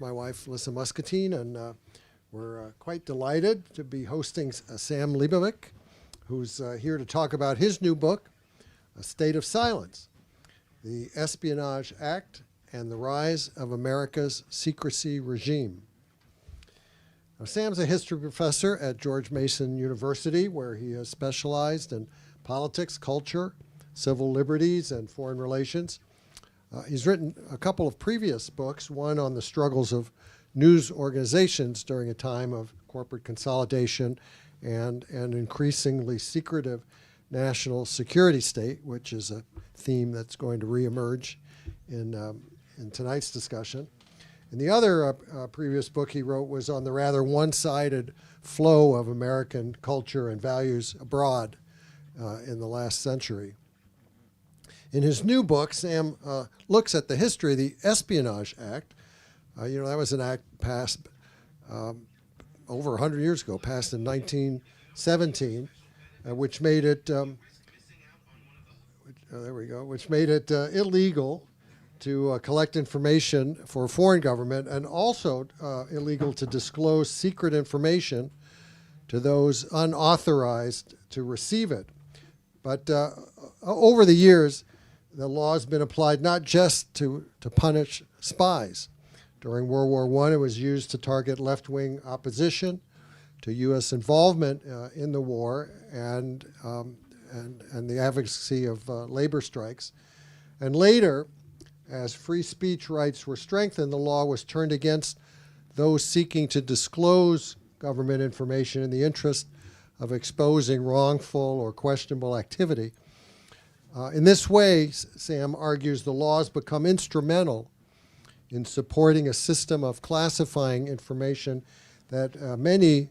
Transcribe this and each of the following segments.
with my wife, Lisa Muscatine, and we're quite delighted to be hosting Sam Lebovic, who's here to talk about his new book, A State of Silence, the Espionage Act and the Rise of America's Secrecy Regime. Now, Sam's a history professor at George Mason University, where he has specialized in politics, culture, civil liberties, and foreign relations. He's written a couple of previous books, one on the struggles of news organizations during a time of corporate consolidation and an increasingly secretive national security state, which is a theme that's going to reemerge in tonight's discussion. And the other previous book he wrote was on the rather one-sided flow of American culture and values abroad in the last century. In his new book, Sam looks at the history of the Espionage Act. That was an act passed over 100 years ago, passed in 1917, which made it illegal to collect information for a foreign government, and also illegal to disclose secret information to those unauthorized to receive it. But over the years, the law has been applied not just to punish spies. During World War I, it was used to target left-wing opposition to U.S. involvement in the war and the advocacy of labor strikes. And later, as free speech rights were strengthened, the law was turned against those seeking to disclose government information in the interest of exposing wrongful or questionable activity. In this way, Sam argues, the laws become instrumental in supporting a system of classifying information that many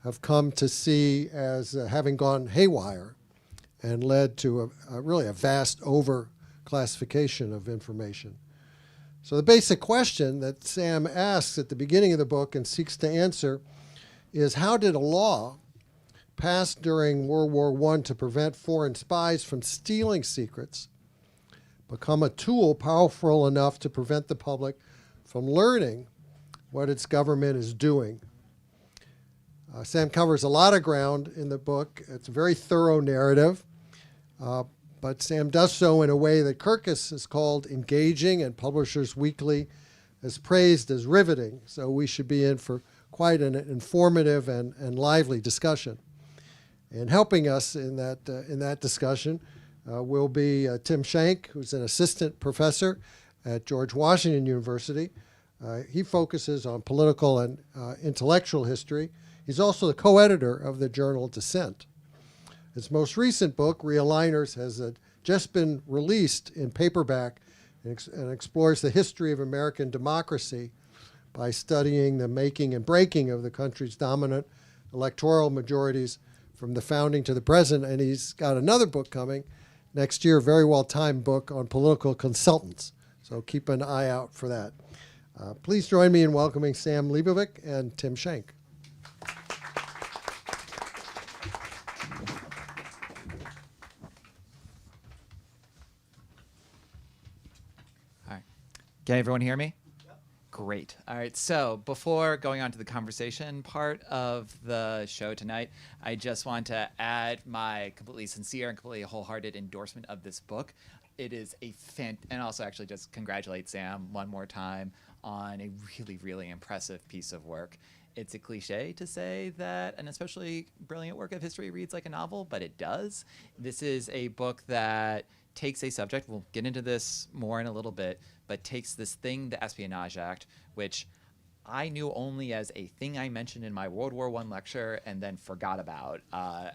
have come to see as having gone haywire and led to really a vast over-classification of information. So the basic question that Sam asks at the beginning of the book and seeks to answer is, how did a law passed during World War I to prevent foreign spies from stealing secrets become a tool powerful enough to prevent the public from learning what its government is doing? Sam covers a lot of ground in the book. It's a very thorough narrative, but Sam does so in a way that Kirkus has called engaging and Publishers Weekly has praised as riveting. So we should be in for quite an informative and lively discussion. And helping us in that discussion will be Tim Shenk, who's an assistant professor at George Washington University. He focuses on political and intellectual history. He's also the co-editor of the journal Dissent. His most recent book, Realigners, has just been released in paperback and explores the history of American democracy by studying the making and breaking of the country's dominant electoral majorities from the founding to the present. And he's got another book coming next year, a very well-timed book on political consultants. So keep an eye out for that. Please join me in welcoming Sam Lebovic and Tim Shenk. All right. Can everyone hear me? Great. All right. So before going on to the conversation part of the show tonight, I just want to add my completely sincere and completely wholehearted endorsement of this book. It is and also actually just congratulate Sam one more time on a really, really impressive piece of work. It's a cliche to say that an especially brilliant work of history reads like a novel, but it does. This is a book that takes a subject, we'll get into this more in a little bit, but takes this thing, the Espionage Act, which I knew only as a thing I mentioned in my World War I lecture and then forgot about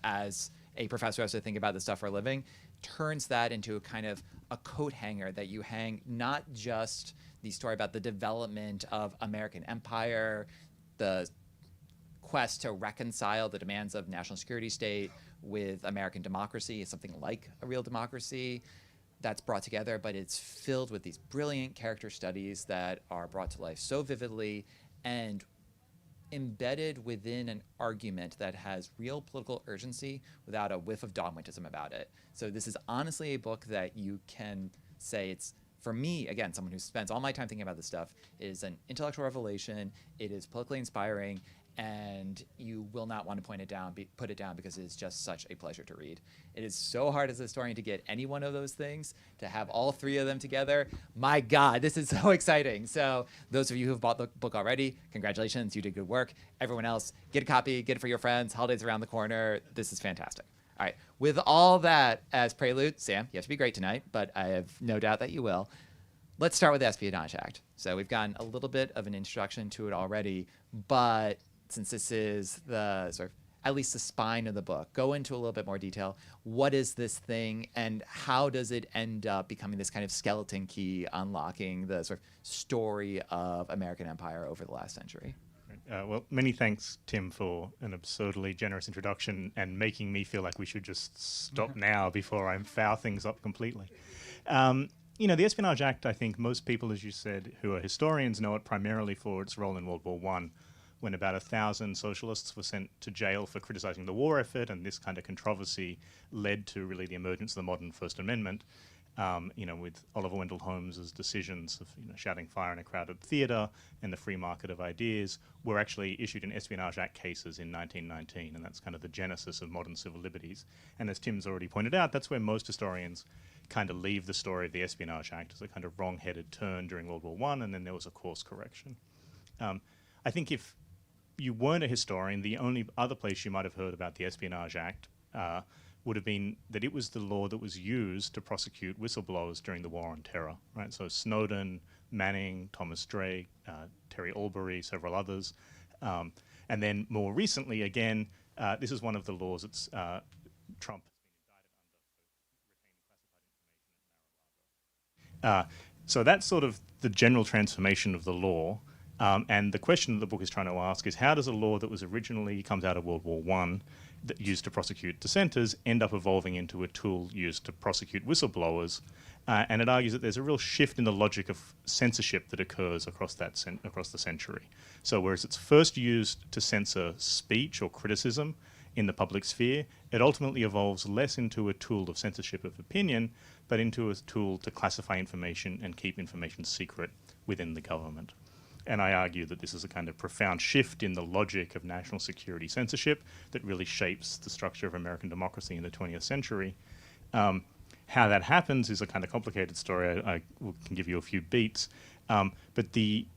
as a professor has to think about this stuff for a living, turns that into a kind of a coat hanger that you hang not just the story about the development of American empire, the quest to reconcile the demands of national security state with American democracy, something like a real democracy that's brought together, but it's filled with these brilliant character studies that are brought to life so vividly and embedded within an argument that has real political urgency without a whiff of dogmatism about it. So this is honestly a book that you can say it's for me, again, someone who spends all my time thinking about this stuff, is an intellectual revelation. It is politically inspiring, and you will not want to put it down because it is just such a pleasure to read. It is so hard as a historian to get any one of those things, to have all three of them together. My God, this is so exciting. So those of you who have bought the book already, congratulations, you did good work. Everyone else, get a copy, get it for your friends. Holidays around the corner. This is fantastic. All right, with all that as prelude, Sam, you have to be great tonight, but I have no doubt that you will. Let's start with the Espionage Act. So we've gotten a little bit of an introduction to it already, but since this is the sort of, at least the spine of the book, go into a little bit more detail. What is this thing, and how does it end up becoming this kind of skeleton key unlocking the sort of story of American empire over the last century? Well, many thanks, Tim, for an absurdly generous introduction and making me feel like we should just stop now before I foul things up completely. You know, the Espionage Act, I think most people, as you said, who are historians know it primarily for its role in World War I, when about 1,000 socialists were sent to jail for criticizing the war effort, and this kind of controversy led to really the emergence of the modern First Amendment. You know, with Oliver Wendell Holmes's decisions of shouting fire in a crowded theatre and the free market of ideas were actually issued in Espionage Act cases in 1919, and that's kind of the genesis of modern civil liberties. And as Tim's already pointed out, that's where most historians kind of leave the story of the Espionage Act as a kind of wrong-headed turn during World War I, and then there was a course correction. I think if you weren't a historian, the only other place you might have heard about the Espionage Act would have been that it was the law that was used to prosecute whistleblowers during the War on Terror, right? So Snowden, Manning, Thomas Drake, Terry Albury, several others. And then more recently, again, this is one of the laws that's Trump has been indicted under for retaining classified information at Mar-a-Lago. So that's sort of the general transformation of the law. And the question that the book is trying to ask is, how does a law that was originally comes out of World War I, that used to prosecute dissenters, end up evolving into a tool used to prosecute whistleblowers? And it argues that there's a real shift in the logic of censorship that occurs across the century. So whereas it's first used to censor speech or criticism in the public sphere, it ultimately evolves less into a tool of censorship of opinion, but into a tool to classify information and keep information secret within the government. And I argue that this is a kind of profound shift in the logic of national security censorship that really shapes the structure of American democracy in the 20th century. How that happens is a kind of complicated story. I can give you a few beats. But the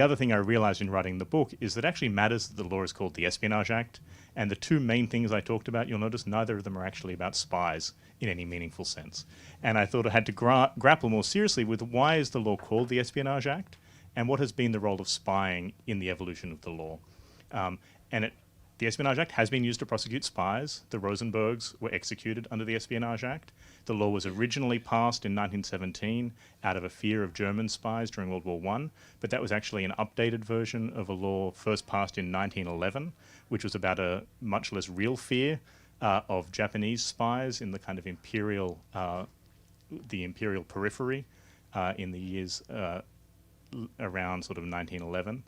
other thing I realized in writing the book is that it actually matters that the law is called the Espionage Act. And the two main things I talked about, you'll notice neither of them are actually about spies in any meaningful sense. And I thought I had to grapple more seriously with why is the law called the Espionage Act, and what has been the role of spying in the evolution of the law. The Espionage Act has been used to prosecute spies. The Rosenbergs were executed under the Espionage Act. The law was originally passed in 1917 out of a fear of German spies during World War I, but that was actually an updated version of a law first passed in 1911, which was about a much less real fear of Japanese spies in the kind of imperial periphery in the years around sort of 1911.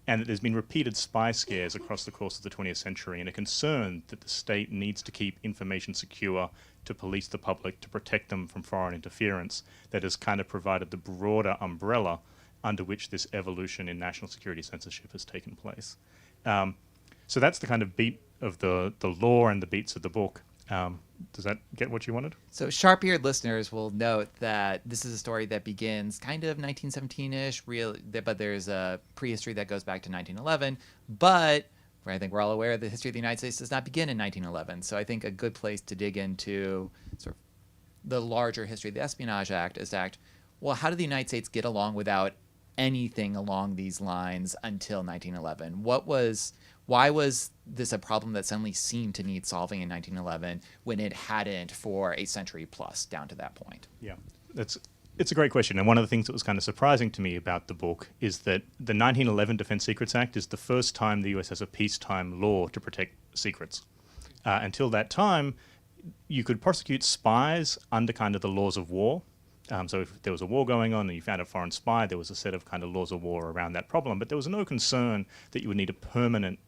And that there's been repeated spy scares across the course of the 20th century, and a concern that the state needs to keep information secure, to police the public, to protect them from foreign interference, that has kind of provided the broader umbrella under which this evolution in national security censorship has taken place. So that's the kind of beat of the law and the beats of the book. Does that get what you wanted? So sharp-eared listeners will note that this is a story that begins kind of 1917-ish, but there's a prehistory that goes back to 1911. But I think we're all aware the history of the United States does not begin in 1911. So I think a good place to dig into sort of the larger history of the Espionage Act is to act, well, how did the United States get along without anything along these lines until 1911? Why was this a problem that suddenly seemed to need solving in 1911 when it hadn't for a century plus down to that point? Yeah, it's a great question. And one of the things that was kind of surprising to me about the book is that the 1911 Defense Secrets Act is the first time the US has a peacetime law to protect secrets. Until that time, you could prosecute spies under kind of the laws of war. So if there was a war going on and you found a foreign spy, there was a set of kind of laws of war around that problem. But there was no concern that you would need a permanent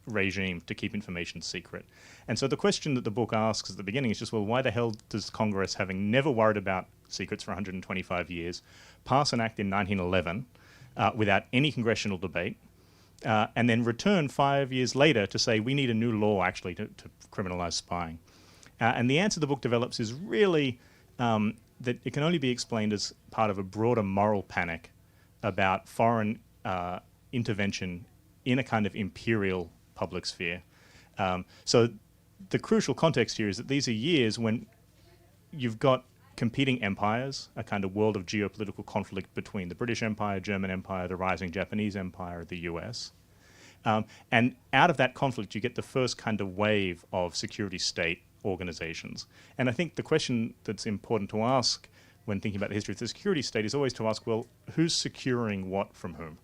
regime to keep information secret. And so the question that the book asks at the beginning is just, well, why the hell does Congress, having never worried about secrets for 125 years, pass an act in 1911 without any congressional debate, and then return 5 years later to say we need a new law actually to criminalize spying? And the answer the book develops is really that it can only be explained as part of a broader moral panic about foreign intervention in a kind of imperial public sphere. So the crucial context here is that these are years when you've got competing empires, a kind of world of geopolitical conflict between the British Empire, German Empire, the rising Japanese Empire, the US. And out of that conflict, you get the first kind of wave of security state organizations. And I think the question that's important to ask when thinking about the history of the security state is always to ask, well, who's securing what from whom?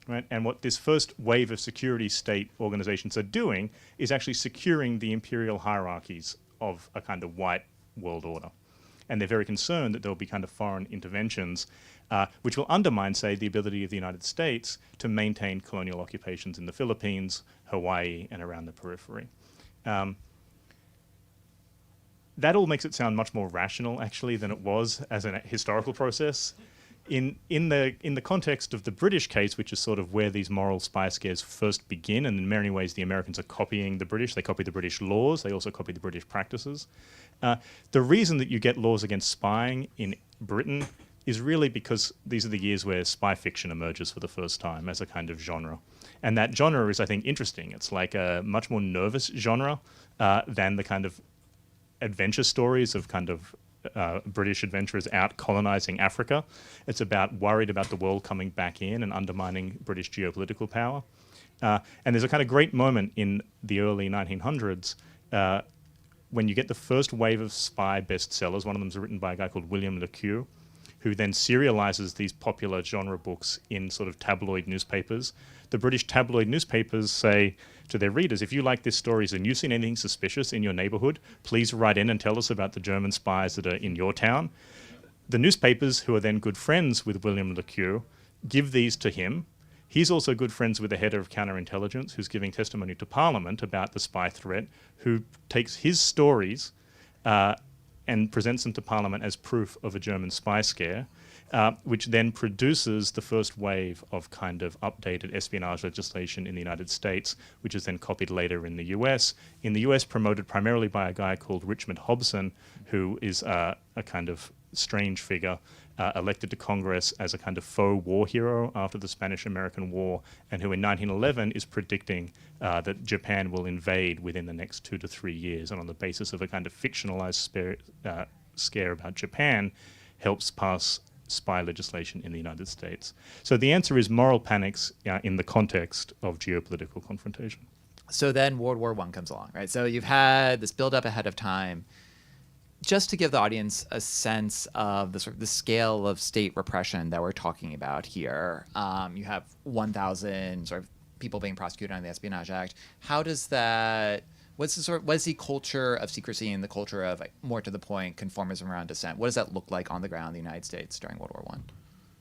Right? And what this first wave of security state organizations are doing is actually securing the imperial hierarchies of a kind of white world order. And they're very concerned that there'll be kind of foreign interventions which will undermine, say, the ability of the United States to maintain colonial occupations in the Philippines, Hawaii, and around the periphery. That all makes it sound much more rational, actually, than it was as a historical process. In the context of the British case, which is sort of where these moral spy scares first begin, and in many ways the Americans are copying the British. They copy the British laws. They also copy the British practices. The reason that you get laws against spying in Britain is really because these are the years where spy fiction emerges for the first time as a kind of genre. And that genre is, I think, interesting. It's like a much more nervous genre than the kind of adventure stories of kind of British adventurers out colonizing Africa. It's worried about the world coming back in and undermining British geopolitical power. And there's a kind of great moment in the early 1900s when you get the first wave of spy bestsellers. One of them is written by a guy called William Le Queux, who then serializes these popular genre books in sort of tabloid newspapers. The British tabloid newspapers say to their readers, if you like this story and you've seen anything suspicious in your neighborhood, please write in and tell us about the German spies that are in your town. The newspapers, who are then good friends with William Le Queux, give these to him. He's also good friends with the head of counterintelligence, who's giving testimony to Parliament about the spy threat, who takes his stories and presents them to Parliament as proof of a German spy scare, which then produces the first wave of kind of updated espionage legislation in the United States, which is then copied later in the US. In the US, promoted primarily by a guy called Richmond Hobson, who is a kind of strange figure, elected to Congress as a kind of faux war hero after the Spanish-American War, and who in 1911 is predicting that Japan will invade within the next 2 to 3 years, and on the basis of a kind of fictionalized scare about Japan, helps pass spy legislation in the United States. So the answer is moral panics in the context of geopolitical confrontation. So then World War I comes along, right? So you've had this build-up ahead of time. Just to give the audience a sense of the sort of the scale of state repression that we're talking about here, you have 1,000 sort of people being prosecuted on the Espionage Act. How does that? What is the culture of secrecy and the culture of, like, more to the point, conformism around dissent? What does that look like on the ground in the United States during World War I?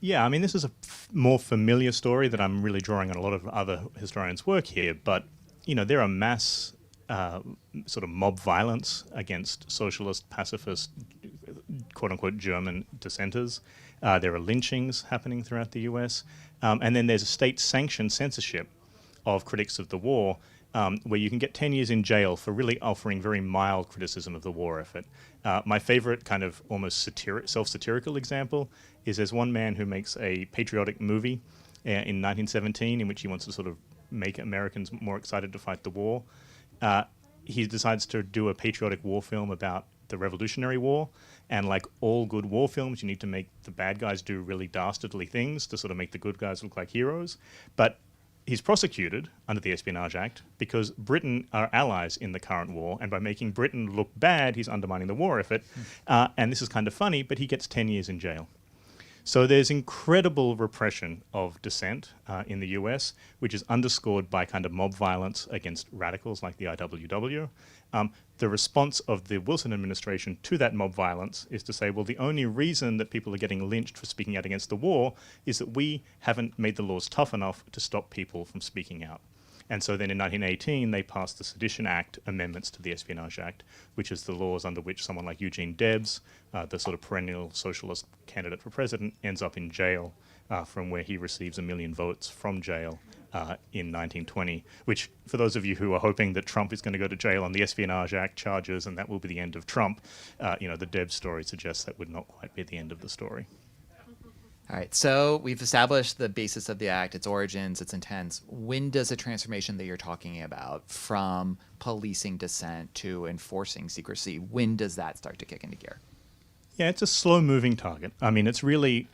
Yeah, I mean, this is a more familiar story that I'm really drawing on a lot of other historians' work here, but there are mass sort of mob violence against socialist, pacifist, quote-unquote German dissenters. There are lynchings happening throughout the US. And then there's a state-sanctioned censorship of critics of the war, where you can get 10 years in jail for really offering very mild criticism of the war effort. My favorite kind of almost self-satirical example is there's one man who makes a patriotic movie in 1917 in which he wants to sort of make Americans more excited to fight the war. He decides to do a patriotic war film about the Revolutionary War, and like all good war films, you need to make the bad guys do really dastardly things to sort of make the good guys look like heroes. But he's prosecuted under the Espionage Act because Britain are allies in the current war, and by making Britain look bad, he's undermining the war effort. And this is kind of funny, but he gets 10 years in jail. So there's incredible repression of dissent in the US, which is underscored by kind of mob violence against radicals like the IWW. The response of the Wilson administration to that mob violence is to say, well, the only reason that people are getting lynched for speaking out against the war is that we haven't made the laws tough enough to stop people from speaking out. And so then in 1918, they passed the Sedition Act amendments to the Espionage Act, which is the laws under which someone like Eugene Debs, the sort of perennial socialist candidate for president, ends up in jail from where he receives 1 million votes from jail in 1920, which, for those of you who are hoping that Trump is going to go to jail on the Espionage Act charges and that will be the end of Trump, the Debs story suggests that would not quite be the end of the story. All right, so we've established the basis of the act, its origins, its intents. When does the transformation that you're talking about from policing dissent to enforcing secrecy, when does that start to kick into gear? Yeah, it's a slow-moving target. I mean, it's really,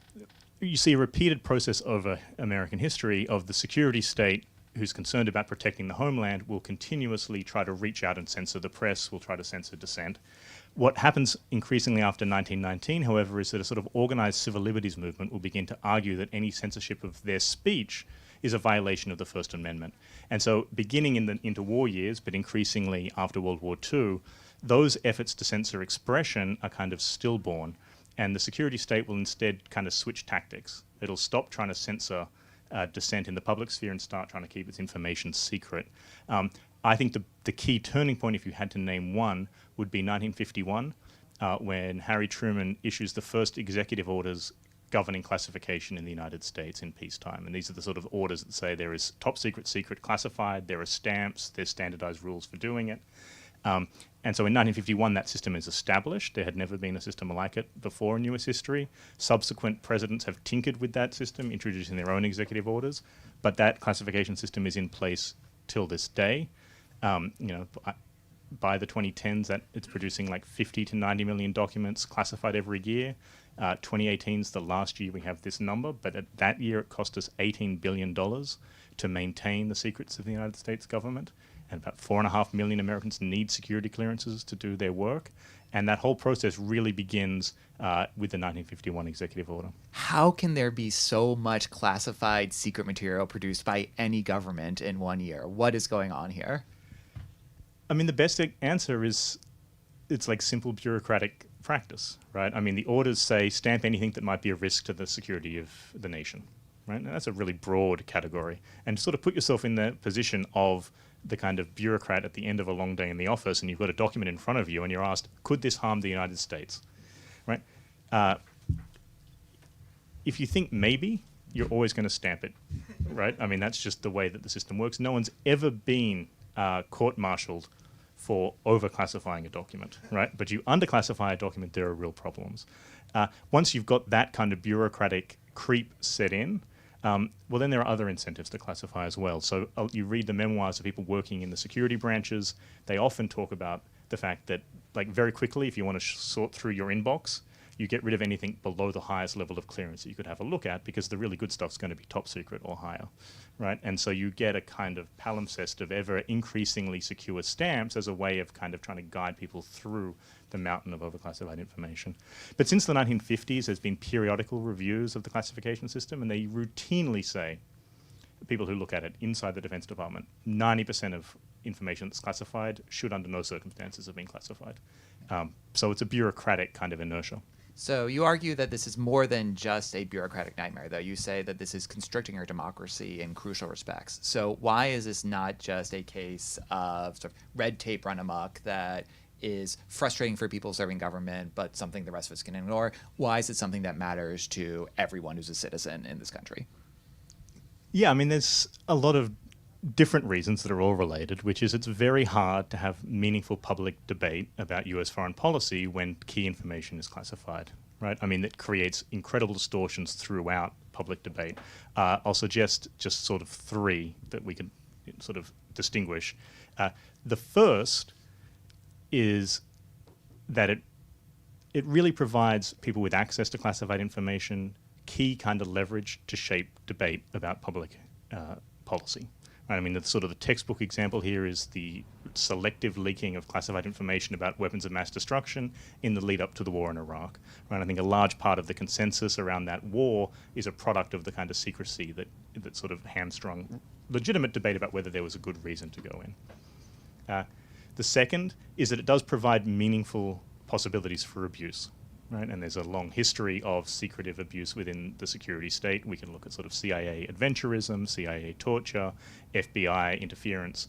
you see a repeated process over American history of the security state who's concerned about protecting the homeland will continuously try to reach out and censor the press, will try to censor dissent. What happens increasingly after 1919, however, is that a sort of organized civil liberties movement will begin to argue that any censorship of their speech is a violation of the First Amendment. And so beginning in the interwar years, but increasingly after World War II, those efforts to censor expression are kind of stillborn. And the security state will instead kind of switch tactics. It'll stop trying to censor dissent in the public sphere and start trying to keep its information secret. I think the key turning point, if you had to name one, would be 1951, when Harry Truman issues the first executive orders governing classification in the United States in peacetime. And these are the sort of orders that say there is top secret, secret, classified, there are stamps, there's standardized rules for doing it. And so in 1951, that system is established. There had never been a system like it before in US history. Subsequent presidents have tinkered with that system, introducing their own executive orders, but that classification system is in place till this day. By the 2010s, that it's producing like 50 to 90 million documents classified every year. 2018 is the last year we have this number, but at that year it cost us $18 billion to maintain the secrets of the United States government. And about 4.5 million Americans need security clearances to do their work. And that whole process really begins with the 1951 executive order. How can there be so much classified secret material produced by any government in 1 year? What is going on here? I mean, the best answer is it's like simple bureaucratic practice, right? I mean, the orders say stamp anything that might be a risk to the security of the nation, right? Now, that's a really broad category. And sort of put yourself in the position of the kind of bureaucrat at the end of a long day in the office, and you've got a document in front of you, and you're asked, could this harm the United States, right? If you think maybe, you're always going to stamp it, right? I mean, that's just the way that the system works. No one's ever been court-martialed for over-classifying a document, right? But you under-classify a document, there are real problems. Once you've got that kind of bureaucratic creep set in, well, then there are other incentives to classify as well. So you read the memoirs of people working in the security branches. They often talk about the fact that, like, very quickly, if you want to sort through your inbox, you get rid of anything below the highest level of clearance that you could have a look at, because the really good stuff's going to be top secret or higher, right? And so you get a kind of palimpsest of ever increasingly secure stamps as a way of kind of trying to guide people through the mountain of overclassified information. But since the 1950s, there's been periodical reviews of the classification system, and they routinely say, people who look at it inside the Defense Department, 90% of information that's classified should under no circumstances have been classified. So it's a bureaucratic kind of inertia. So you argue that this is more than just a bureaucratic nightmare, though. You say that this is constricting our democracy in crucial respects. So why is this not just a case of sort of red tape run amok that is frustrating for people serving government, but something the rest of us can ignore? Why is it something that matters to everyone who's a citizen in this country? Yeah, I mean, there's a lot of different reasons that are all related, which is it's very hard to have meaningful public debate about US foreign policy when key information is classified, right? I mean, it creates incredible distortions throughout public debate. I'll suggest just sort of three that we can sort of distinguish. The first is that it really provides people with access to classified information key kind of leverage to shape debate about public policy. Right? I mean, the sort of the textbook example here is the selective leaking of classified information about weapons of mass destruction in the lead up to the war in Iraq. Right? I think a large part of the consensus around that war is a product of the kind of secrecy that sort of hamstrung legitimate debate about whether there was a good reason to go in. The second is that it does provide meaningful possibilities for abuse. right? And there's a long history of secretive abuse within the security state. We can look at sort of CIA adventurism, CIA torture, FBI interference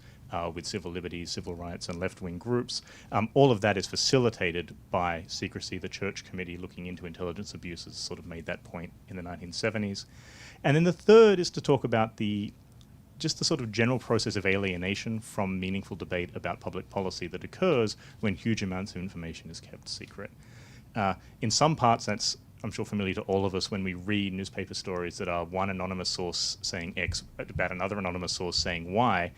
with civil liberties, civil rights, and left-wing groups. All of that is facilitated by secrecy. The Church Committee looking into intelligence abuses sort of made that point in the 1970s. And then the third is to talk about just the sort of general process of alienation from meaningful debate about public policy that occurs when huge amounts of information is kept secret. In some parts, that's, I'm sure, familiar to all of us when we read newspaper stories that are one anonymous source saying X about another anonymous source saying Y.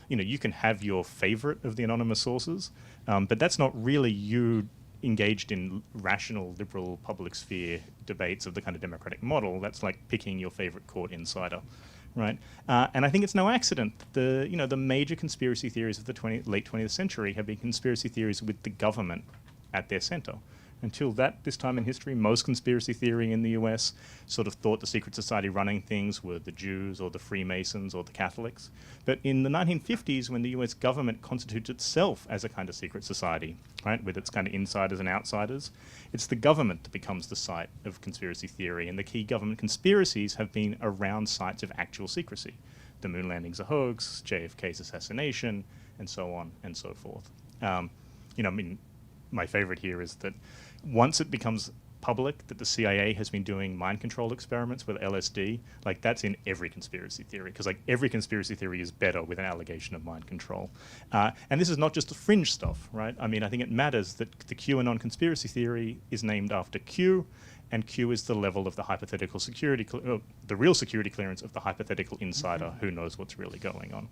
You can have your favorite of the anonymous sources, but that's not really you engaged in rational, liberal, public sphere debates of the kind of democratic model. That's like picking your favorite court insider, right? And I think it's no accident that the major conspiracy theories of the late 20th century have been conspiracy theories with the government at their center. Until this time in history, most conspiracy theory in the US sort of thought the secret society running things were the Jews or the Freemasons or the Catholics. But in the 1950s, when the US government constitutes itself as a kind of secret society, right, with its kind of insiders and outsiders, it's the government that becomes the site of conspiracy theory, and the key government conspiracies have been around sites of actual secrecy. The moon landing's a hoax, JFK's assassination, and so on and so forth. My favorite here is that once it becomes public that the CIA has been doing mind control experiments with LSD, like that's in every conspiracy theory, because like every conspiracy theory is better with an allegation of mind control. And this is not just the fringe stuff, right? I think it matters that the QAnon conspiracy theory is named after Q, and Q is the level of the hypothetical security, the real security clearance of the hypothetical insider who knows what's really going on.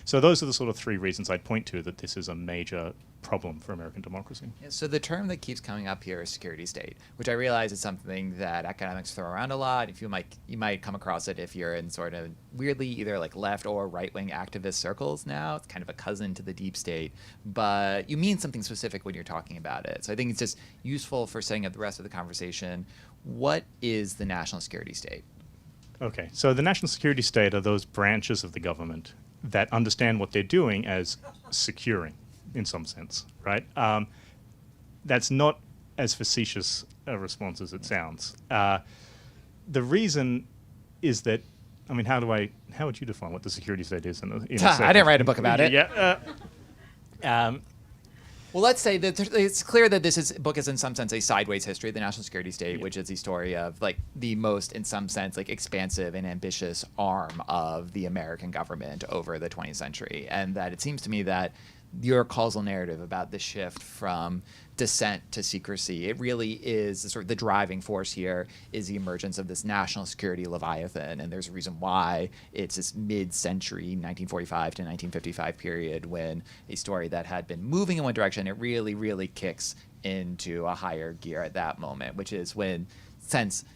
So those are the sort of three reasons I'd point to that this is a major problem for American democracy. Yeah, so the term that keeps coming up here is security state, which I realize is something that academics throw around a lot. If you might come across it if you're in sort of weirdly either like left or right-wing activist circles now. It's kind of a cousin to the deep state, but you mean something specific when you're talking about it. So I think it's just useful for setting up the rest of the conversation. What is the national security state? Okay, so the national security state are those branches of the government that understand what they're doing as securing, in some sense, right? That's not as facetious a response as it sounds. The reason is that, how would you define what the security state is? I didn't write a book about it. Yeah. Well, let's say that it's clear that this book is in some sense a sideways history of the national security state, which is the story of like the most, in some sense, like expansive and ambitious arm of the American government over the 20th century. And that it seems to me that your causal narrative about the shift from dissent to secrecy, it really is sort of the driving force here is the emergence of this national security leviathan. And there's a reason why it's this mid-century 1945 to 1955 period when a story that had been moving in one direction, it really, really kicks into a higher gear at that moment, which is when,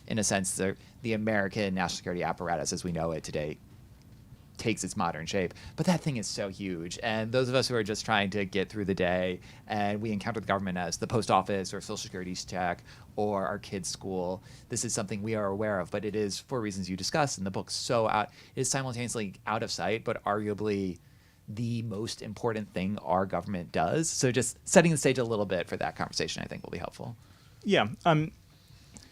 in a sense, the American national security apparatus as we know it today takes its modern shape. But that thing is so huge. And those of us who are just trying to get through the day and we encounter the government as the post office or social security check or our kids' school, this is something we are aware of. But it is, for reasons you discuss in the book, it is simultaneously out of sight, but arguably the most important thing our government does. So just setting the stage a little bit for that conversation, I think, will be helpful. Yeah.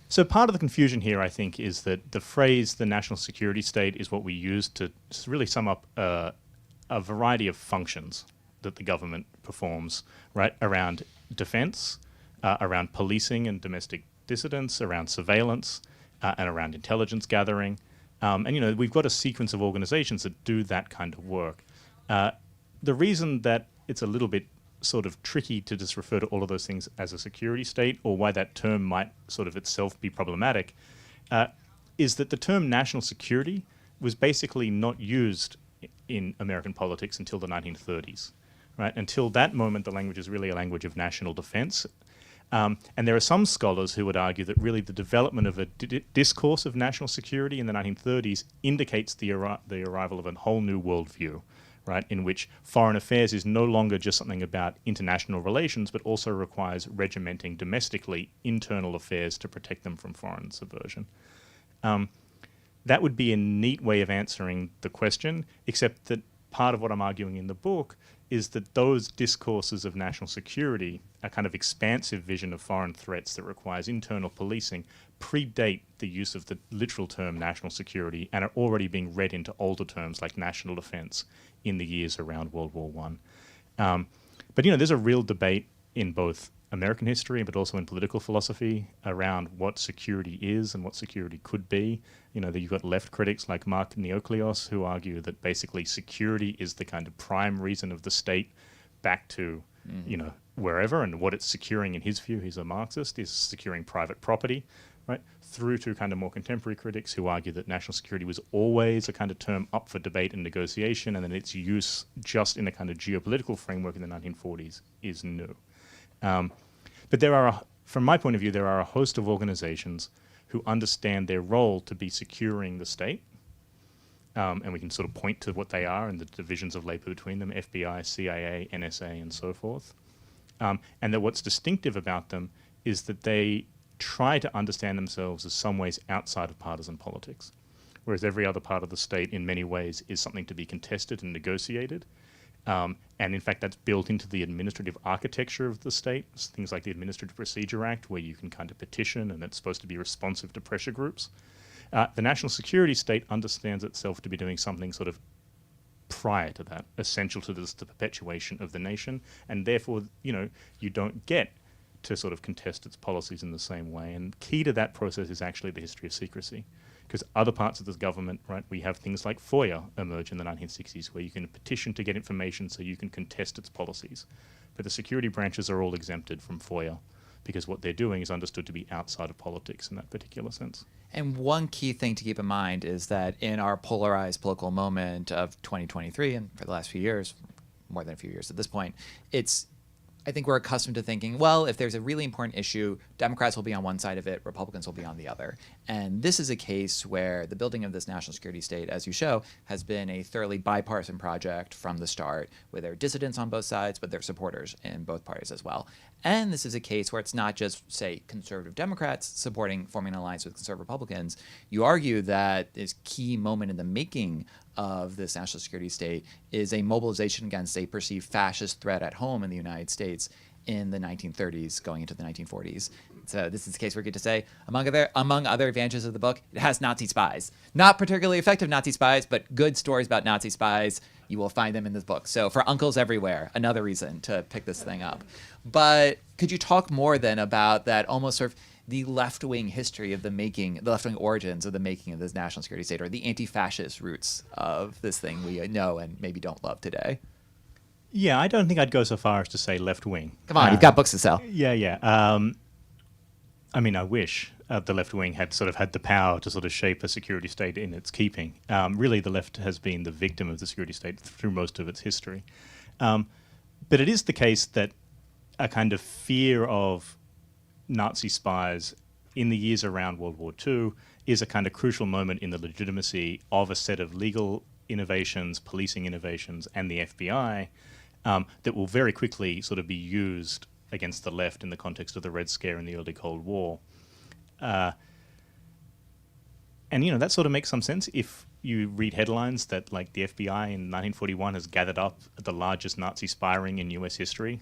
So part of the confusion here, I think, is that the phrase the national security state is what we use to really sum up a variety of functions that the government performs, right, around defense, around policing and domestic dissidents, around surveillance, and around intelligence gathering. And we've got a sequence of organizations that do that kind of work. The reason that it's a little bit sort of tricky to just refer to all of those things as a security state, or why that term might sort of itself be problematic, is that the term national security was basically not used in American politics until the 1930s, right? Until that moment, the language is really a language of national defense. And there are some scholars who would argue that really the development of a discourse of national security in the 1930s indicates the arrival of a whole new worldview, right, in which foreign affairs is no longer just something about international relations, but also requires regimenting domestically internal affairs to protect them from foreign subversion. That would be a neat way of answering the question, except that part of what I'm arguing in the book is that those discourses of national security, a kind of expansive vision of foreign threats that requires internal policing, predate the use of the literal term national security and are already being read into older terms like national defense in the years around World War I. But there's a real debate in both American history, but also in political philosophy around what security is and what security could be. You've got left critics like Mark Neoklios who argue that basically security is the kind of prime reason of the state back to, wherever, and what it's securing in his view, he's a Marxist, is securing private property, right? Through to kind of more contemporary critics who argue that national security was always a kind of term up for debate and negotiation, and that its use just in a kind of geopolitical framework in the 1940s is new. But from my point of view, there are a host of organizations who understand their role to be securing the state, and we can sort of point to what they are and the divisions of labor between them, FBI, CIA, NSA, and so forth. And that what's distinctive about them is that they try to understand themselves as some ways outside of partisan politics, whereas every other part of the state in many ways is something to be contested and negotiated. And in fact, that's built into the administrative architecture of the state. It's things like the Administrative Procedure Act, where you can kind of petition, and it's supposed to be responsive to pressure groups. The national security state understands itself to be doing something sort of prior to that, essential to the perpetuation of the nation, and therefore, you don't get to sort of contest its policies in the same way. And key to that process is actually the history of secrecy. Because other parts of the government, right, we have things like FOIA emerge in the 1960s, where you can petition to get information so you can contest its policies. But the security branches are all exempted from FOIA, because what they're doing is understood to be outside of politics in that particular sense. And one key thing to keep in mind is that in our polarized political moment of 2023, and for the last few years, more than a few years at this point, I think we're accustomed to thinking, well, if there's a really important issue, Democrats will be on one side of it, Republicans will be on the other. And this is a case where the building of this national security state, as you show, has been a thoroughly bipartisan project from the start, where there are dissidents on both sides, but there are supporters in both parties as well. And this is a case where it's not just, say, conservative Democrats forming an alliance with conservative Republicans. You argue that this key moment in the making of this national security state is a mobilization against a perceived fascist threat at home in the United States in the 1930s going into the 1940s. So this is the case where we get to say, among other advantages of the book, it has Nazi spies. Not particularly effective Nazi spies, but good stories about Nazi spies. You will find them in this book. So for uncles everywhere, another reason to pick this thing up. But could you talk more then about that almost sort of the left-wing history of the left-wing origins of the making of this national security state, or the anti-fascist roots of this thing we know and maybe don't love today? Yeah, I don't think I'd go so far as to say left-wing. Come on, you've got books to sell. Yeah. I mean, I wish the left wing had sort of had the power to sort of shape a security state in its keeping. Really, the left has been the victim of the security state through most of its history. But it is the case that a kind of fear of Nazi spies in the years around World War II is a kind of crucial moment in the legitimacy of a set of legal innovations, policing innovations, and the FBI that will very quickly sort of be used against the left in the context of the Red Scare in the early Cold War. And, that sort of makes some sense if you read headlines that, like, the FBI in 1941 has gathered up the largest Nazi spy ring in US history.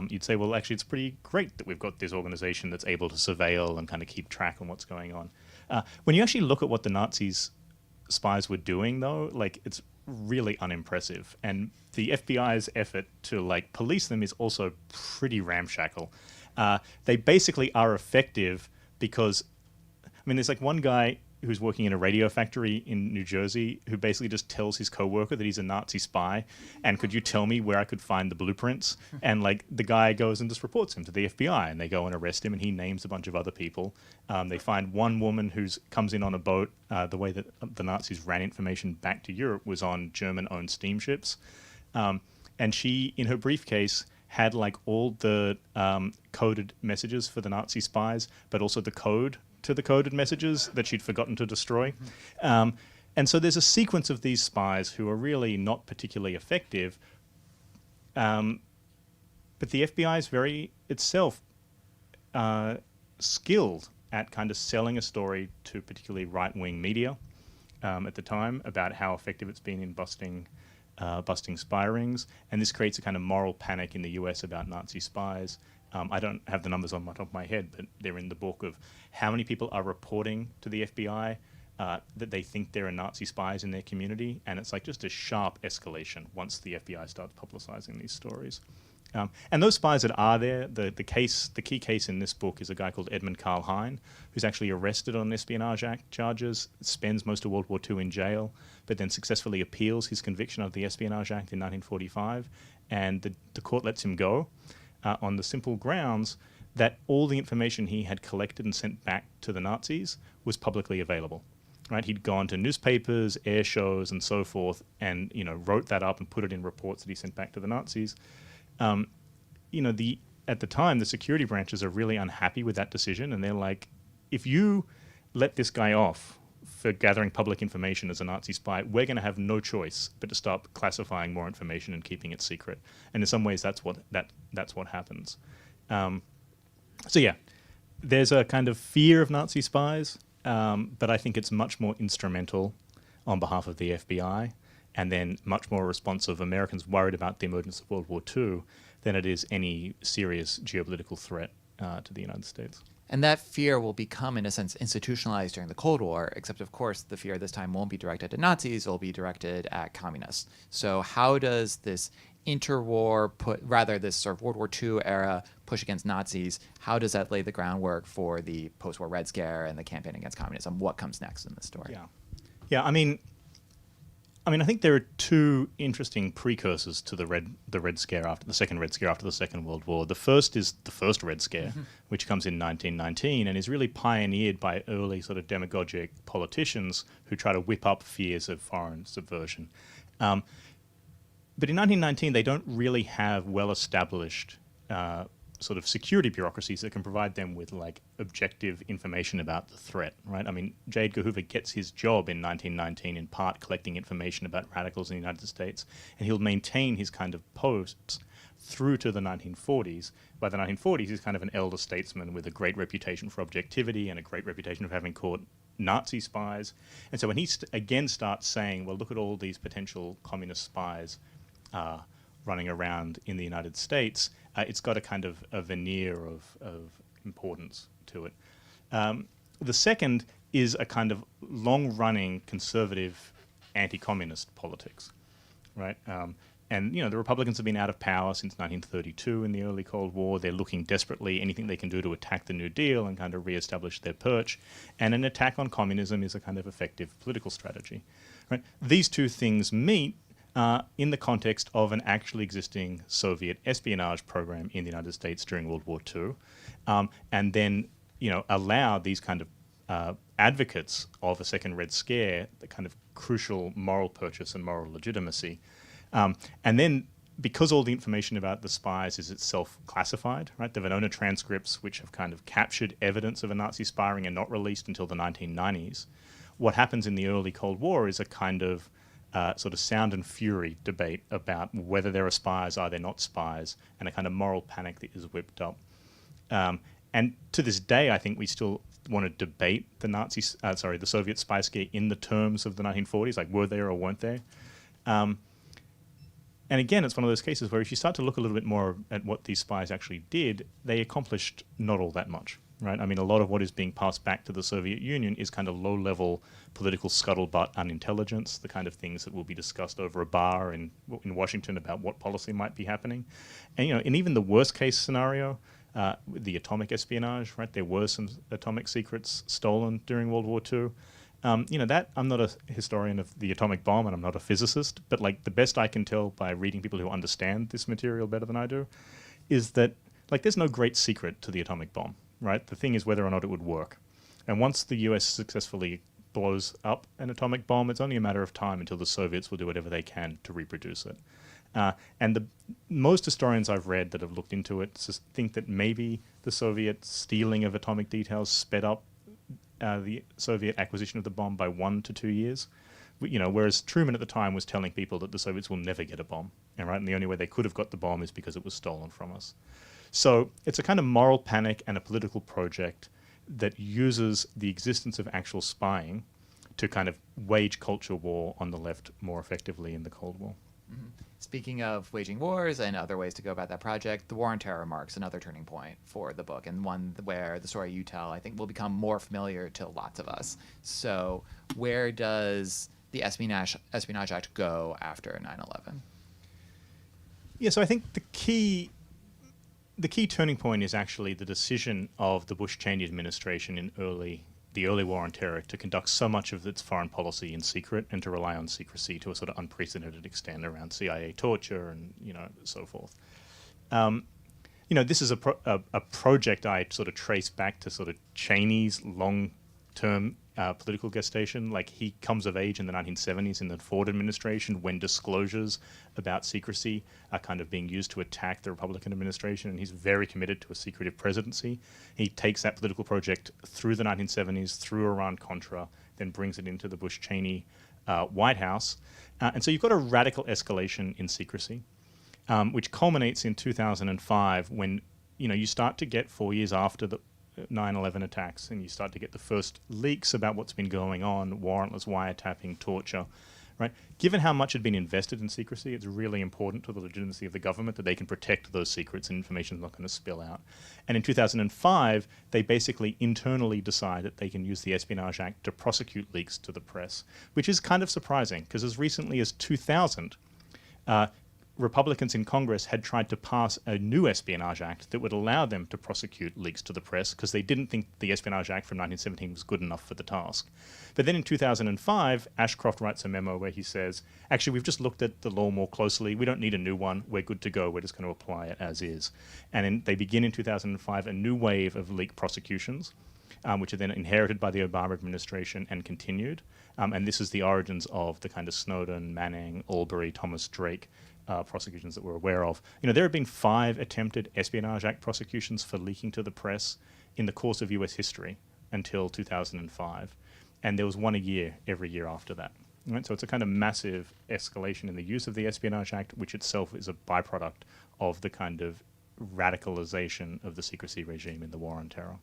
You'd say, well, actually, it's pretty great that we've got this organization that's able to surveil and kind of keep track on what's going on. When you actually look at what the Nazis spies were doing, though, like, it's really unimpressive. And the FBI's effort to, like, police them is also pretty ramshackle. They basically are effective because, I mean, there's like one guy who's working in a radio factory in New Jersey who basically just tells his coworker that he's a Nazi spy, and could you tell me where I could find the blueprints? And, like, the guy goes and just reports him to the FBI, and they go and arrest him, and he names a bunch of other people. They find one woman who comes in on a boat. The way that the Nazis ran information back to Europe was on German-owned steamships. And she, in her briefcase, had, like, all the coded messages for the Nazi spies, but also the code to the coded messages that she'd forgotten to destroy. And so there's a sequence of these spies who are really not particularly effective, but the FBI is very itself skilled at kind of selling a story to particularly right-wing media at the time about how effective it's been in busting busting spy rings, and this creates a kind of moral panic in the US about Nazi spies. I don't have the numbers on my top of my head, but they're in the book of how many people are reporting to the FBI that they think there are Nazi spies in their community, and it's like just a sharp escalation once the FBI starts publicizing these stories. And those spies that are there, the key case in this book is a guy called Edmund Carl Hein, who's actually arrested on Espionage Act charges, spends most of World War II in jail, but then successfully appeals his conviction of the Espionage Act in 1945, and the court lets him go on the simple grounds that all the information he had collected and sent back to the Nazis was publicly available. Right? He'd gone to newspapers, air shows, and so forth, and wrote that up and put it in reports that he sent back to the Nazis. At the time, the security branches are really unhappy with that decision, and they're like, if you let this guy off for gathering public information as a Nazi spy, we're going to have no choice but to start classifying more information and keeping it secret. And in some ways, that's what happens. So yeah, there's a kind of fear of Nazi spies, but I think it's much more instrumental on behalf of the FBI, and then much more responsive Americans worried about the emergence of World War II than it is any serious geopolitical threat to the United States. And that fear will become, in a sense, institutionalized during the Cold War, except, of course, the fear this time won't be directed at Nazis, it'll be directed at communists. So how does this interwar this sort of World War II era push against Nazis, how does that lay the groundwork for the post-war Red Scare and the campaign against communism? What comes next in this story? Yeah. I mean, I think there are two interesting precursors to the Red Scare after the second Red Scare after the Second World War. The first is the first Red Scare, which comes in 1919 and is really pioneered by early sort of demagogic politicians who try to whip up fears of foreign subversion. But in 1919, they don't really have well-established sort of security bureaucracies that can provide them with like objective information about the threat, right? I mean, J. Edgar Hoover gets his job in 1919 in part collecting information about radicals in the United States, and he'll maintain his kind of posts through to the 1940s. By the 1940s, he's kind of an elder statesman with a great reputation for objectivity and a great reputation of having caught Nazi spies. And so when he again starts saying, well, look at all these potential communist spies running around in the United States, it's got a kind of a veneer of importance to it. The second is a kind of long-running conservative anti-communist politics, right? And the Republicans have been out of power since 1932 in the early Cold War. They're looking desperately anything they can do to attack the New Deal and kind of reestablish their perch. And an attack on communism is a kind of effective political strategy, right? These two things meet in the context of an actually existing Soviet espionage program in the United States during World War II, and then allow these kind of advocates of a second Red Scare the kind of crucial moral purchase and moral legitimacy. And then, because all the information about the spies is itself classified, right? The Venona transcripts, which have kind of captured evidence of a Nazi spying and not released until the 1990s, what happens in the early Cold War is a kind of sort of sound and fury debate about whether there are spies, are there not spies, and a kind of moral panic that is whipped up. And to this day, I think we still want to debate the Soviet spy scare in the terms of the 1940s, like were there or weren't there? And again, it's one of those cases where if you start to look a little bit more at what these spies actually did, they accomplished not all that much, right? I mean, a lot of what is being passed back to the Soviet Union is kind of low-level political scuttlebutt unintelligence, the kind of things that will be discussed over a bar in Washington about what policy might be happening. And, in even the worst-case scenario, the atomic espionage, right? There were some atomic secrets stolen during World War II. That I'm not a historian of the atomic bomb and I'm not a physicist, but like the best I can tell by reading people who understand this material better than I do is that like there's no great secret to the atomic bomb, right? The thing is whether or not it would work. And once the US successfully blows up an atomic bomb, it's only a matter of time until the Soviets will do whatever they can to reproduce it. And most historians I've read that have looked into it think that maybe the Soviet stealing of atomic details sped up the Soviet acquisition of the bomb by 1 to 2 years. Whereas Truman at the time was telling people that the Soviets will never get a bomb, right? And the only way they could have got the bomb is because it was stolen from us. So it's a kind of moral panic and a political project that uses the existence of actual spying to kind of wage culture war on the left more effectively in the Cold War. Speaking of waging wars and other ways to go about that project, the War on Terror marks another turning point for the book, and one where the story you tell, I think, will become more familiar to lots of us. So where does the Espionage Act go after 9/11? Yeah, so I think the key turning point is actually the decision of the Bush-Cheney administration in the early War on Terror to conduct so much of its foreign policy in secret and to rely on secrecy to a sort of unprecedented extent around CIA torture and so forth. This is a project I sort of trace back to sort of Cheney's long-term political gestation. Like, he comes of age in the 1970s in the Ford administration when disclosures about secrecy are kind of being used to attack the Republican administration, and he's very committed to a secretive presidency. He takes that political project through the 1970s, through Iran-Contra, then brings it into the Bush-Cheney White House. And so you've got a radical escalation in secrecy, which culminates in 2005 when you start to get 4 years after the 9/11 attacks, and you start to get the first leaks about what's been going on, warrantless wiretapping, torture, right? Given how much had been invested in secrecy, it's really important to the legitimacy of the government that they can protect those secrets and information is not going to spill out. And in 2005, they basically internally decide that they can use the Espionage Act to prosecute leaks to the press, which is kind of surprising, because as recently as 2000, Republicans in Congress had tried to pass a new Espionage Act that would allow them to prosecute leaks to the press because they didn't think the Espionage Act from 1917 was good enough for the task. But then in 2005, Ashcroft writes a memo where he says, actually, we've just looked at the law more closely. We don't need a new one. We're good to go. We're just going to apply it as is. And they begin in 2005 a new wave of leak prosecutions, which are then inherited by the Obama administration and continued. And this is the origins of the kind of Snowden, Manning, Albury, Thomas Drake prosecutions that we're aware of. There have been 5 attempted Espionage Act prosecutions for leaking to the press in the course of US history until 2005. And there was one a year every year after that. Right? So it's a kind of massive escalation in the use of the Espionage Act, which itself is a byproduct of the kind of radicalization of the secrecy regime in the War on Terror.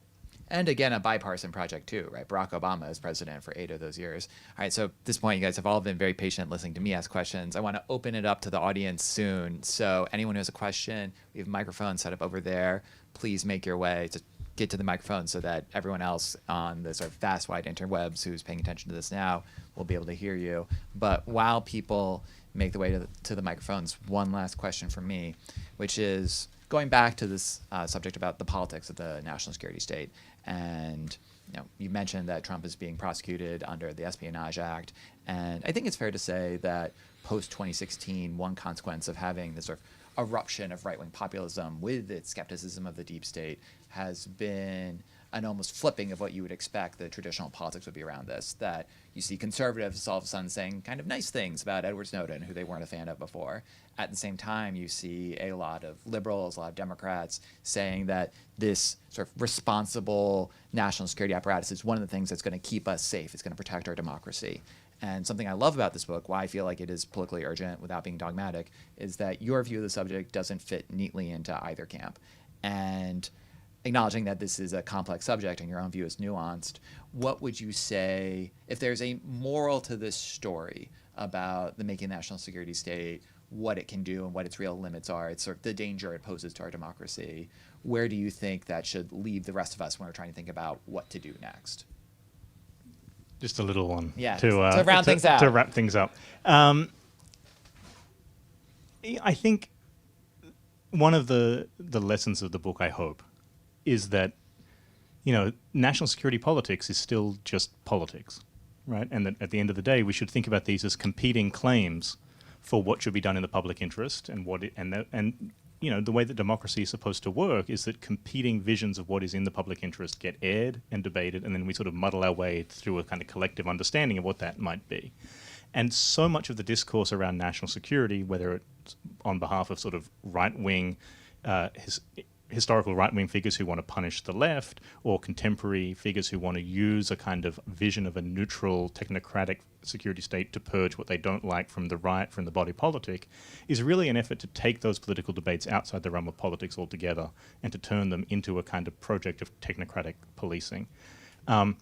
And again, a bipartisan project too, right? Barack Obama is president for 8 of those years. All right, so at this point, you guys have all been very patient listening to me ask questions. I want to open it up to the audience soon. So anyone who has a question, we have microphones set up over there. Please make your way to get to the microphone so that everyone else on the sort of vast, wide interwebs who's paying attention to this now will be able to hear you. But while people make the way to the microphones, one last question from me, which is going back to this subject about the politics of the national security state. And you mentioned that Trump is being prosecuted under the Espionage Act. And I think it's fair to say that post-2016, one consequence of having this sort of eruption of right-wing populism with its skepticism of the deep state has been an almost flipping of what you would expect the traditional politics would be around this, that you see conservatives all of a sudden saying kind of nice things about Edward Snowden, who they weren't a fan of before. At the same time, you see a lot of liberals, a lot of Democrats saying that this sort of responsible national security apparatus is one of the things that's going to keep us safe. It's going to protect our democracy. And something I love about this book, why I feel like it is politically urgent without being dogmatic, is that your view of the subject doesn't fit neatly into either camp. And acknowledging that this is a complex subject and your own view is nuanced, what would you say, if there's a moral to this story about the making national security state, what it can do and what its real limits are, it's sort of the danger it poses to our democracy, where do you think that should leave the rest of us when we're trying to think about what to do next? Just a little one to round things out. To wrap things up. I think one of the lessons of the book, I hope, is that, national security politics is still just politics, right? And that at the end of the day, we should think about these as competing claims for what should be done in the public interest, and the way that democracy is supposed to work is that competing visions of what is in the public interest get aired and debated, and then we sort of muddle our way through a kind of collective understanding of what that might be. And so much of the discourse around national security, whether it's on behalf of sort of right-wing historical right-wing figures who want to punish the left, or contemporary figures who want to use a kind of vision of a neutral, technocratic security state to purge what they don't like from the right, from the body politic, is really an effort to take those political debates outside the realm of politics altogether and to turn them into a kind of project of technocratic policing. And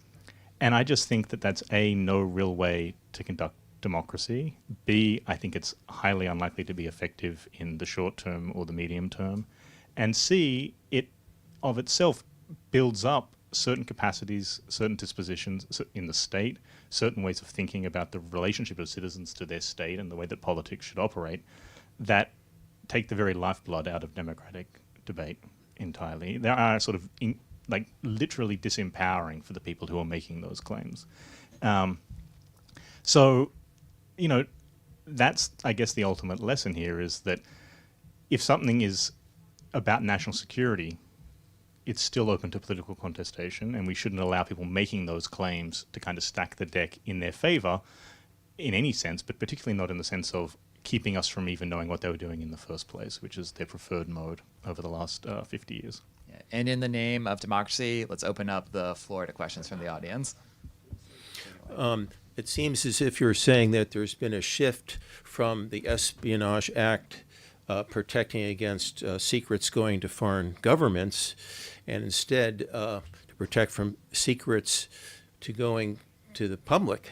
I just think that that's no real way to conduct democracy. B, I think it's highly unlikely to be effective in the short term or the medium term. And C, it of itself builds up certain capacities, certain dispositions in the state, certain ways of thinking about the relationship of citizens to their state and the way that politics should operate that take the very lifeblood out of democratic debate entirely. They are sort of literally disempowering for the people who are making those claims. So, that's, I guess, the ultimate lesson here is that if something is about national security, it's still open to political contestation, and we shouldn't allow people making those claims to kind of stack the deck in their favor in any sense, but particularly not in the sense of keeping us from even knowing what they were doing in the first place, which is their preferred mode over the last 50 years. Yeah. And in the name of democracy, let's open up the floor to questions from the audience. It seems as if you're saying that there's been a shift from the Espionage Act protecting against secrets going to foreign governments, and instead to protect from secrets to going to the public.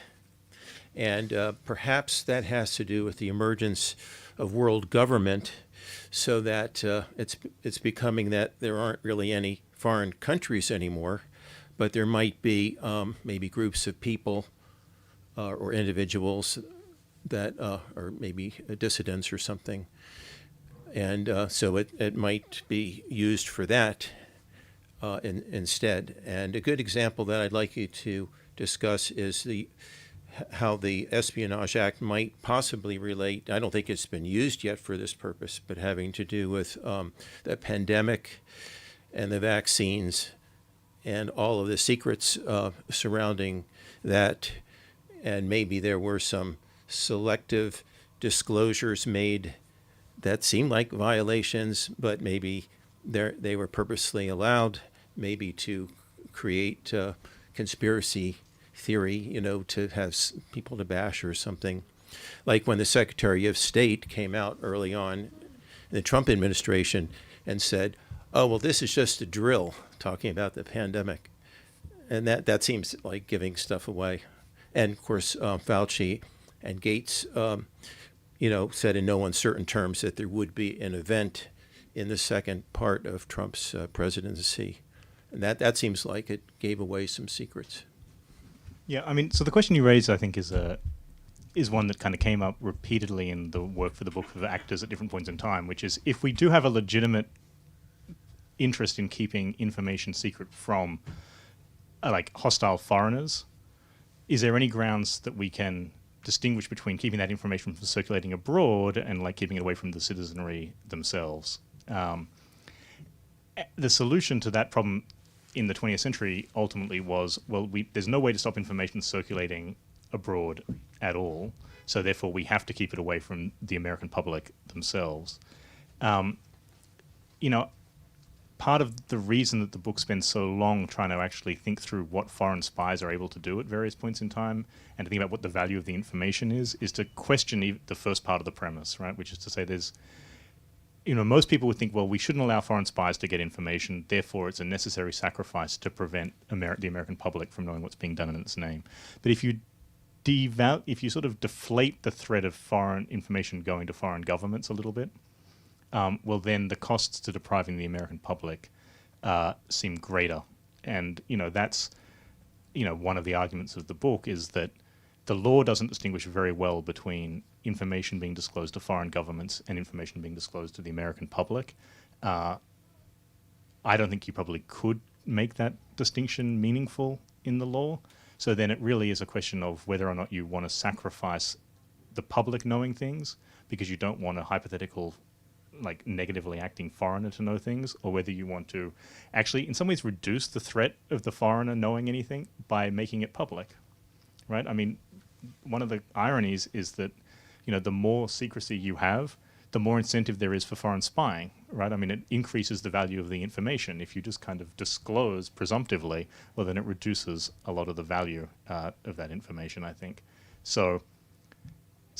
And perhaps that has to do with the emergence of world government, so that it's becoming that there aren't really any foreign countries anymore, but there might be maybe groups of people or individuals that are maybe dissidents or something. And so it might be used for that instead. And a good example that I'd like you to discuss is how the Espionage Act might possibly relate. I don't think it's been used yet for this purpose, but having to do with the pandemic and the vaccines and all of the secrets surrounding that. And maybe there were some selective disclosures made that seemed like violations, but maybe they were purposely allowed, maybe to create conspiracy theory, to have people to bash or something. Like when the Secretary of State came out early on in the Trump administration and said, oh, well, this is just a drill, talking about the pandemic. And that seems like giving stuff away. And, of course, Fauci and Gates, said in no uncertain terms that there would be an event in the second part of Trump's presidency. And that seems like it gave away some secrets. Yeah, I mean, so the question you raised, I think, is one that kind of came up repeatedly in the work for the book of actors at different points in time, which is if we do have a legitimate interest in keeping information secret from hostile foreigners, is there any grounds that we can distinguish between keeping that information from circulating abroad and keeping it away from the citizenry themselves? The solution to that problem in the 20th century ultimately was, there's no way to stop information circulating abroad at all, so therefore we have to keep it away from the American public themselves. Part of the reason that the book spends so long trying to actually think through what foreign spies are able to do at various points in time and to think about what the value of the information is to question the first part of the premise, right? Which is to say there's, most people would think, well, we shouldn't allow foreign spies to get information, therefore it's a necessary sacrifice to prevent the American public from knowing what's being done in its name. But if you sort of deflate the threat of foreign information going to foreign governments a little bit, then the costs to depriving the American public seem greater. And, that's, one of the arguments of the book is that the law doesn't distinguish very well between information being disclosed to foreign governments and information being disclosed to the American public. I don't think you probably could make that distinction meaningful in the law. So then it really is a question of whether or not you want to sacrifice the public knowing things because you don't want a hypothetical negatively acting foreigner to know things, or whether you want to actually in some ways reduce the threat of the foreigner knowing anything by making it public, right? I mean, one of the ironies is that, the more secrecy you have, the more incentive there is for foreign spying, right? I mean, it increases the value of the information. If you just kind of disclose presumptively, well, then it reduces a lot of the value of that information, I think. So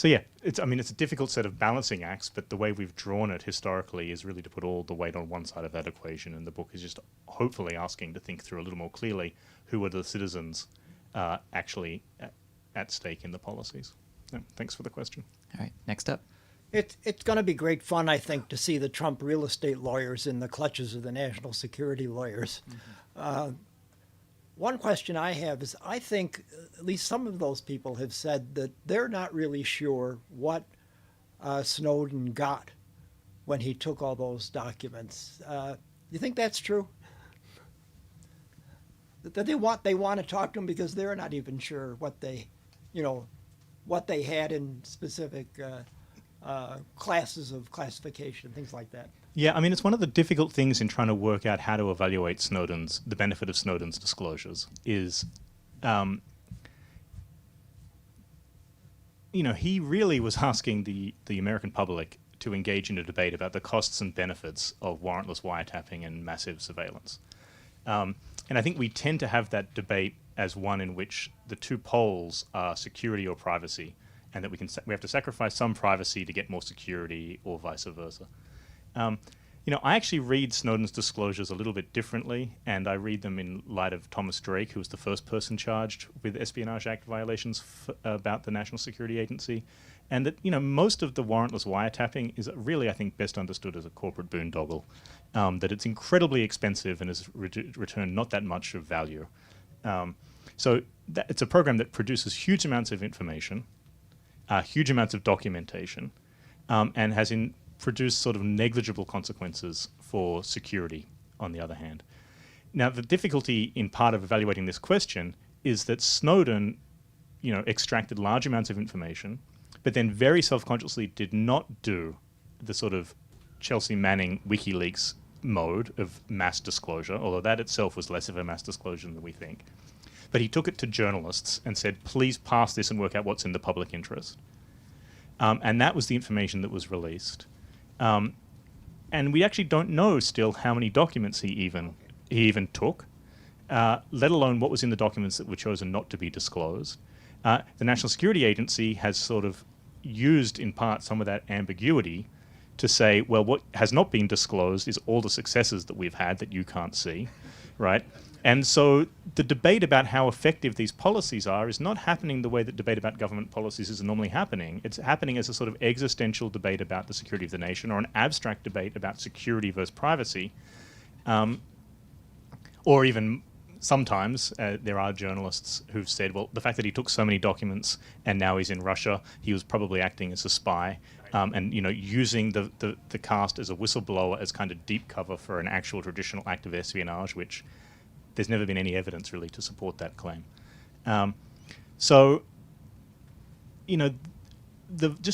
yeah, it's a difficult set of balancing acts, but the way we've drawn it historically is really to put all the weight on one side of that equation, and the book is just hopefully asking to think through a little more clearly who are the citizens actually at stake in the policies. Yeah, thanks for the question. All right, next up. It's going to be great fun, I think, to see the Trump real estate lawyers in the clutches of the national security lawyers. One question I have is, I think at least some of those people have said that they're not really sure what Snowden got when he took all those documents. You think that's true? That they want to talk to him because they're not even sure what they had in specific classes of classification, things like that. Yeah, I mean, it's one of the difficult things in trying to work out how to evaluate the benefit of Snowden's disclosures is, he really was asking the American public to engage in a debate about the costs and benefits of warrantless wiretapping and massive surveillance. And I think we tend to have that debate as one in which the two poles are security or privacy, and that we have to sacrifice some privacy to get more security, or vice versa. I actually read Snowden's disclosures a little bit differently, and I read them in light of Thomas Drake, who was the first person charged with Espionage Act violations about the National Security Agency, and that most of the warrantless wiretapping is really, I think, best understood as a corporate boondoggle. That it's incredibly expensive and has returned not that much of value. So it's a program that produces huge amounts of information, huge amounts of documentation, and has produced sort of negligible consequences for security, on the other hand. Now, the difficulty in part of evaluating this question is that Snowden, extracted large amounts of information, but then very self-consciously did not do the sort of Chelsea Manning WikiLeaks mode of mass disclosure, although that itself was less of a mass disclosure than we think. But he took it to journalists and said, please pass this and work out what's in the public interest. And that was the information that was released. And we actually don't know still how many documents he even took, let alone what was in the documents that were chosen not to be disclosed. The National Security Agency has sort of used in part some of that ambiguity to say, well, what has not been disclosed is all the successes that we've had that you can't see, right? And so the debate about how effective these policies are is not happening the way that debate about government policies is normally happening. It's happening as a sort of existential debate about the security of the nation, or an abstract debate about security versus privacy. Or even sometimes there are journalists who've said, well, the fact that he took so many documents and now he's in Russia, he was probably acting as a spy. And using the cast as a whistleblower as kind of deep cover for an actual traditional act of espionage, which there's never been any evidence really to support that claim. Just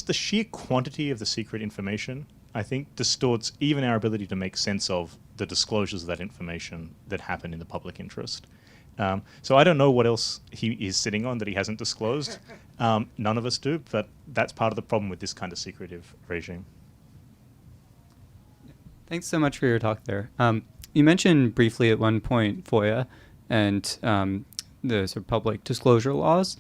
the sheer quantity of the secret information, I think, distorts even our ability to make sense of the disclosures of that information that happen in the public interest. So I don't know what else he is sitting on that he hasn't disclosed. None of us do, but that's part of the problem with this kind of secretive regime. Thanks so much for your talk there. You mentioned briefly at one point FOIA and the sort of public disclosure laws.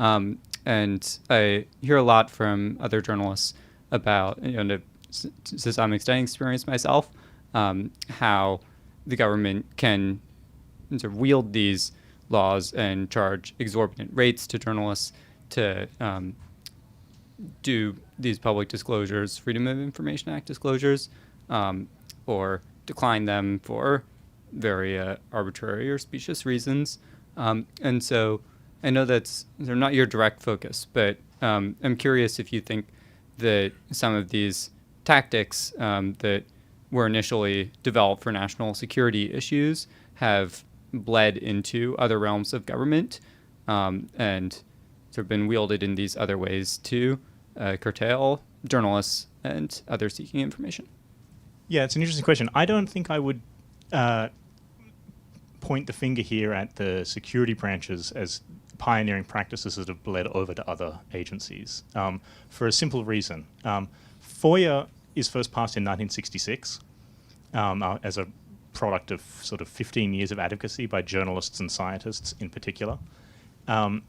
And I hear a lot from other journalists about, to some extent experience myself, how the government can sort of wield these laws and charge exorbitant rates to journalists to do these public disclosures, Freedom of Information Act disclosures, or decline them for very arbitrary or specious reasons. And so I know they're not your direct focus, but I'm curious if you think that some of these tactics that were initially developed for national security issues have bled into other realms of government and sort of been wielded in these other ways to curtail journalists and others seeking information. Yeah, it's an interesting question. I don't think I would point the finger here at the security branches as pioneering practices that have bled over to other agencies for a simple reason. FOIA is first passed in 1966 as a product of sort of 15 years of advocacy by journalists and scientists in particular. But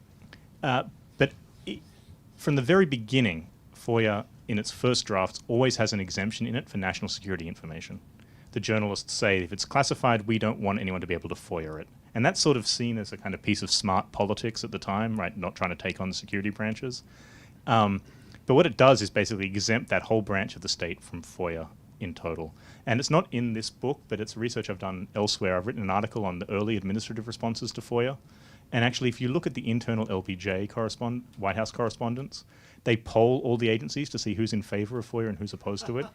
from the very beginning, FOIA in its first drafts always has an exemption in it for national security information. The journalists say, if it's classified, we don't want anyone to be able to FOIA it. And that's sort of seen as a kind of piece of smart politics at the time, right? Not trying to take on the security branches. But what it does is basically exempt that whole branch of the state from FOIA in total. And it's not in this book, but it's research I've done elsewhere. I've written an article on the early administrative responses to FOIA. And actually, if you look at the internal LBJ White House correspondence, they poll all the agencies to see who's in favor of FOIA and who's opposed to it.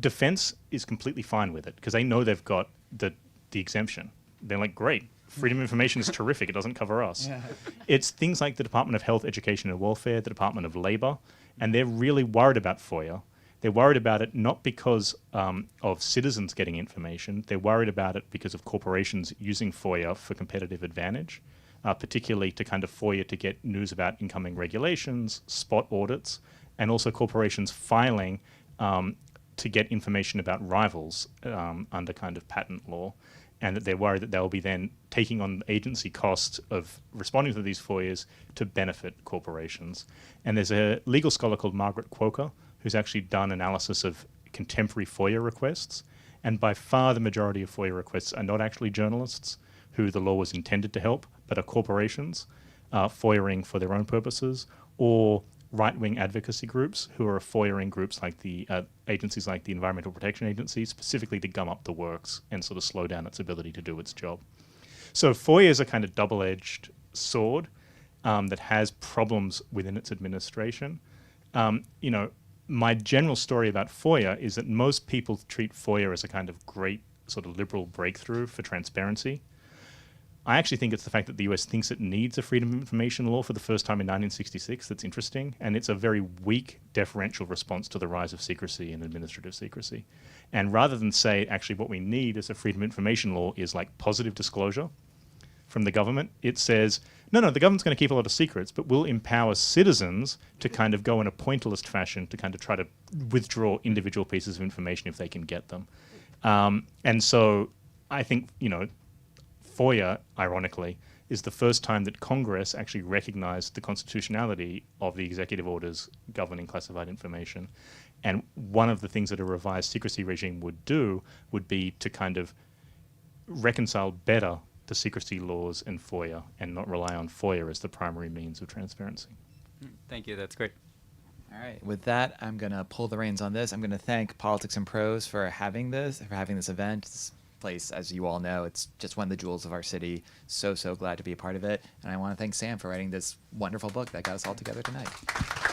Defense is completely fine with it because they know they've got the exemption. They're like, great, freedom of information is terrific. It doesn't cover us. Yeah. It's things like the Department of Health, Education and Welfare, the Department of Labor, and they're really worried about FOIA. They're worried about it not because of citizens getting information. They're worried about it because of corporations using FOIA for competitive advantage, particularly to kind of FOIA to get news about incoming regulations, spot audits, and also corporations filing to get information about rivals under kind of patent law, and that they're worried that they'll be then taking on agency costs of responding to these FOIAs to benefit corporations. And there's a legal scholar called Margaret Quoker who's actually done analysis of contemporary FOIA requests, and by far the majority of FOIA requests are not actually journalists who the law was intended to help, but are corporations FOIAing for their own purposes, or right-wing advocacy groups who are FOIAing groups like the agencies like the Environmental Protection Agency, specifically to gum up the works and sort of slow down its ability to do its job. So FOIA is a kind of double-edged sword that has problems within its administration. My general story about FOIA is that most people treat FOIA as a kind of great sort of liberal breakthrough for transparency. I actually think it's the fact that the US thinks it needs a freedom of information law for the first time in 1966 that's interesting, and it's a very weak deferential response to the rise of secrecy and administrative secrecy. And rather than say, actually, what we need as a freedom of information law is like positive disclosure from the government, it says, no, the government's going to keep a lot of secrets, but we'll empower citizens to kind of go in a pointillist fashion to kind of try to withdraw individual pieces of information if they can get them. And so I think, FOIA, ironically, is the first time that Congress actually recognized the constitutionality of the executive orders governing classified information. And one of the things that a revised secrecy regime would do would be to kind of reconcile better the secrecy laws and FOIA and not rely on FOIA as the primary means of transparency. Thank you. That's great. All right. With that, I'm going to pull the reins on this. I'm going to thank Politics and Prose for having this event. This place, as you all know, it's just one of the jewels of our city. So glad to be a part of it. And I want to thank Sam for writing this wonderful book that got us all together tonight.